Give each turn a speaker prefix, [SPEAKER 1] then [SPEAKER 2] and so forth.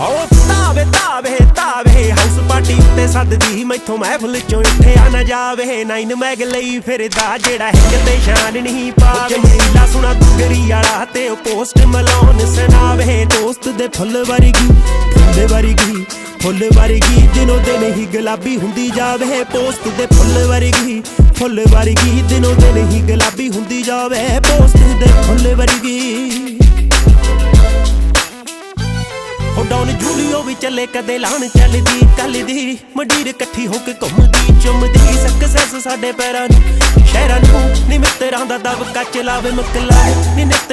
[SPEAKER 1] ਤਾਵੇ ਤਾਵੇ ਤਾਵੇ house party ਉੱਤੇ ਸੱਦਦੀ ਮੈਥੋਂ ਮਹਿਫਲ ਚੋਂ ਉੱਠਿਆ ਨਾ ਜਾਵੇ। 9 ਮੈਗ ਲਈ ਫਿਰਦਾ ਜਿਹੜਾ ਹਿੱਕ ਤੇ ਸ਼ਾਨ ਨਹੀਂ ਪਾਵੇ। ਹੀਲਾ ਸੁਣਾ ਦੁਗਰੀ ਵਾਲਾ ਤੇ ਉਹ ਪੋਸਟ ਮਲਾਉਣ ਸੁਣਾਵੇ। ਦੋਸਤ ਦੇ ਫੁੱਲ ਵਰਗੀ ਫੁੱਲ ਵਰਗੀ ਫੁੱਲ ਵਰਗੀ ਦਿਨੋਂ ਦਿਨ ਹੀ ਗੁਲਾਬੀ ਹੁੰਦੀ ਜਾਵੇ। ਪੋਸਟ ਦੇ ਫੁੱਲ ਵਰਗੀ ਦਿਨੋਂ ਦਿਨ ਹੀ ਗੁਲਾਬੀ ਹੁੰਦੀ ਜਾਵੇ। ਪੋਸਟ ਦੇ ਫੁੱਲ ਵਰਗੀ ਹੋ ਡਾਊਨ ਜੂਲੀਓ ਵੀ ਚੱਲੇ ਕਦੇ ਲਾਣ ਚੱਲਦੀ ਕੱਲ ਦੀ ਮੰਡੀਰ ਇਕੱਠੀ ਹੋ ਕੇ ਘੁੰਮਦੀ ਚੁੰਮਦੀ। ਸਕਸੈਸ ਸਾਡੇ ਪੈਰਾਂ ਨੂੰ ਸ਼ਹਿਰਾਂ ਨੂੰ ਨੀ ਮਿੱਤਰਾਂ ਦਾ ਦਬਕਾ ਚਲਾਵੇ ਮੁਕਲਾ ਨੀ ਨਿੱਤ